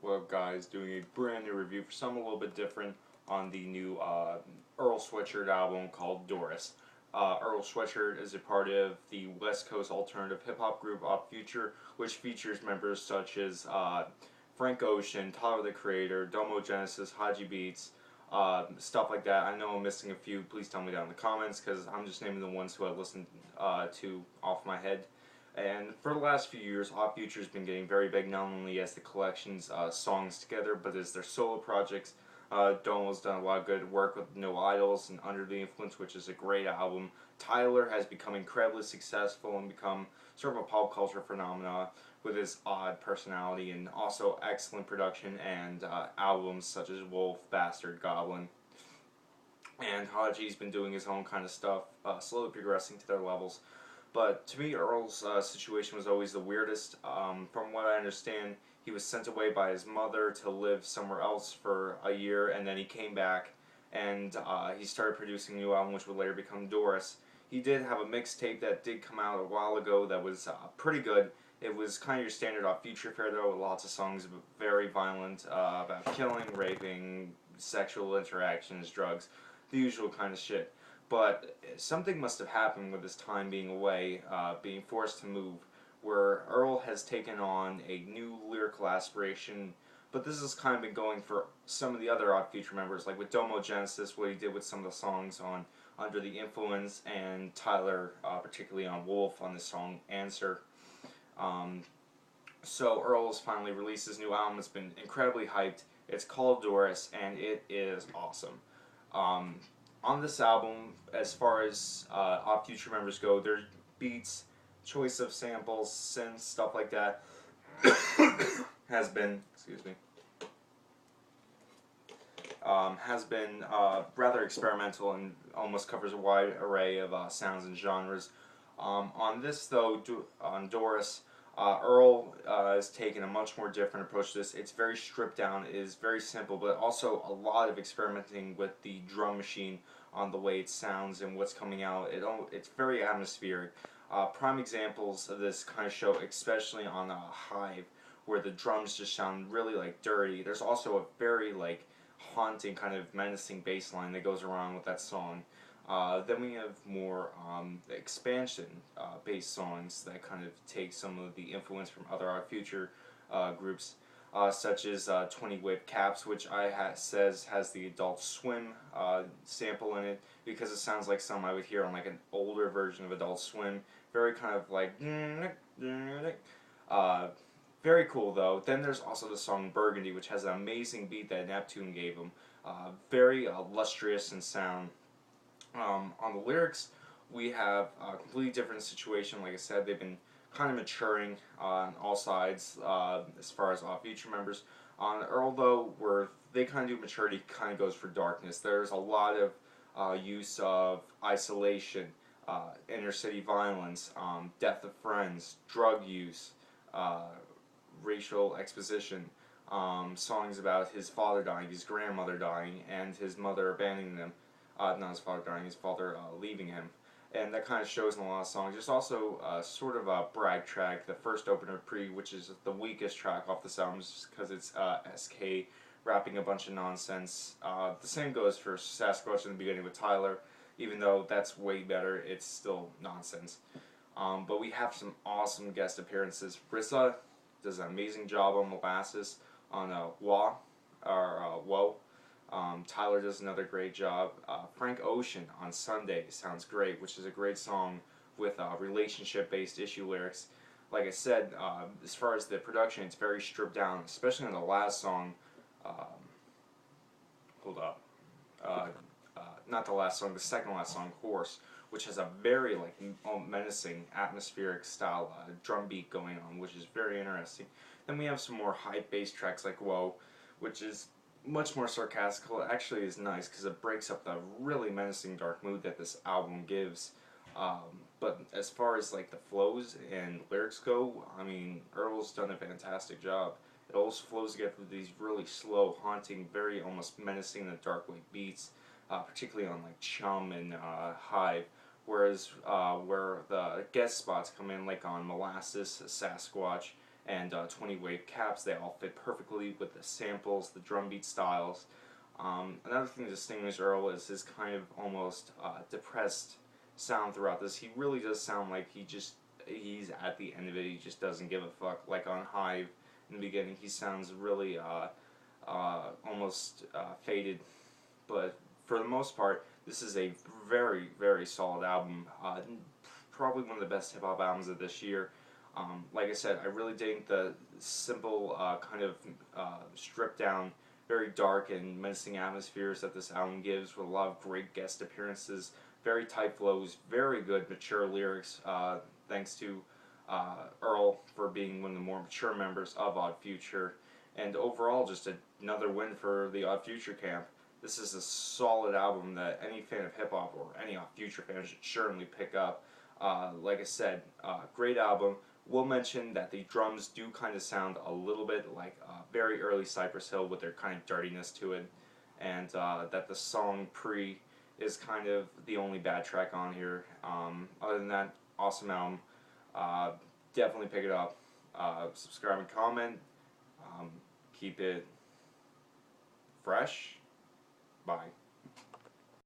What up, guys? Doing a brand new review for something a little bit different on the new Earl Sweatshirt album called Doris. Earl Sweatshirt is a part of the West Coast alternative hip hop group Op Future, which features members such as Frank Ocean, Tyler the Creator, Domo Genesis, Haji Beats, stuff like that. I know I'm missing a few. Please tell me down in the comments because I'm just naming the ones who I've listened to off my head. And for the last few years, Op Future has been getting very big, not only as the collection's songs together, but as their solo projects. Domo's done a lot of good work with No Idols and Under the Influence, which is a great album. Tyler has become incredibly successful and become sort of a pop culture phenomenon with his odd personality and also excellent production and albums such as Wolf, Bastard, Goblin. And Haji's been doing his own kind of stuff, slowly progressing to their levels. But to me, Earl's situation was always the weirdest. From what I understand, he was sent away by his mother to live somewhere else for a year, and then he came back, and he started producing a new album, which would later become Doris. He did have a mixtape that did come out a while ago that was pretty good. It was kind of your standard Op Future fare, though, with lots of songs very violent, about killing, raping, sexual interactions, drugs, the usual kind of shit. But something must have happened with his time being away, being forced to move, where Earl has taken on a new lyrical aspiration. But this has kind of been going for some of the other Odd Future members, like with Domo Genesis, what he did with some of the songs on Under the Influence, and Tyler, particularly on Wolf, on the song Answer. So Earl's finally released his new album. It's been incredibly hyped. It's called Doris, and it is awesome. On this album, as far as Op Future members go, their beats, choice of samples, synths, stuff like that has been, rather experimental and almost covers a wide array of sounds and genres. On this, though, on Doris, Earl has taken a much more different approach to this. It's very stripped down, it is very simple, but also a lot of experimenting with the drum machine on the way it sounds and what's coming out. It's very atmospheric. Prime examples of this kind of show, especially on Hive, where the drums just sound really like dirty. There's also a very like haunting kind of menacing bass line that goes around with that song. Then we have more expansion based songs that kind of take some of the influence from other Odd Future groups, such as 20 Whip Caps, which says has the Adult Swim sample in it, because it sounds like something I would hear on like an older version of Adult Swim. Very kind of like very cool though. Then there's also the song Burgundy, which has an amazing beat that Neptune gave him. Very lustrous in sound. On the lyrics, we have a completely different situation. Like I said, they've been kind of maturing on all sides as far as Odd Future members. On Earl, though, where they kind of do maturity, kind of goes for darkness. There's a lot of use of isolation, inner city violence, death of friends, drug use, racial exposition, songs about his father dying, his grandmother dying, and his mother abandoning them. Not his father dying, his father leaving him. And that kind of shows in a lot of songs. There's also sort of a brag track, the first opener pre, which is the weakest track off this album, just because it's SK rapping a bunch of nonsense. The same goes for Sasquatch in the beginning with Tyler. Even though that's way better, it's still nonsense. But we have some awesome guest appearances. Rissa does an amazing job on Molasses, on Whoa. Tyler does another great job. Frank Ocean on Sunday sounds great, which is a great song with relationship-based issue lyrics. Like I said, as far as the production, it's very stripped down, especially on the last song. Not the last song, the second last song, Horse, which has a very like menacing, atmospheric style drum beat going on, which is very interesting. Then we have some more high-bass tracks like Whoa, which is much more sarcastical. It actually is nice because it breaks up the really menacing dark mood that this album gives. But as far as like the flows and lyrics go, I mean, Earl's done a fantastic job. It also flows together with these really slow, haunting, very almost menacing in the dark like beats, particularly on like Chum and Hive. Whereas where the guest spots come in, like on Molasses, Sasquatch, and 20 wave caps. They all fit perfectly with the samples, the drum beat styles. Another thing that distinguishes Earl is his kind of almost depressed sound throughout this. He really does sound like he's at the end of it. He just doesn't give a fuck. Like on Hive in the beginning, he sounds really almost faded. But for the most part, this is a very, very solid album. Probably one of the best hip hop albums of this year. Like I said, I really dig the simple, kind of stripped down, very dark and menacing atmospheres that this album gives, with a lot of great guest appearances, very tight flows, very good mature lyrics, thanks to Earl for being one of the more mature members of Odd Future, and overall just another win for the Odd Future camp. This is a solid album that any fan of hip hop or any Odd Future fan should certainly pick up. Like I said, great album. We'll mention that the drums do kind of sound a little bit like very early Cypress Hill with their kind of dirtiness to it, and that the song Pre is kind of the only bad track on here. Other than that, awesome album. Definitely pick it up. Subscribe and comment. Keep it fresh. Bye.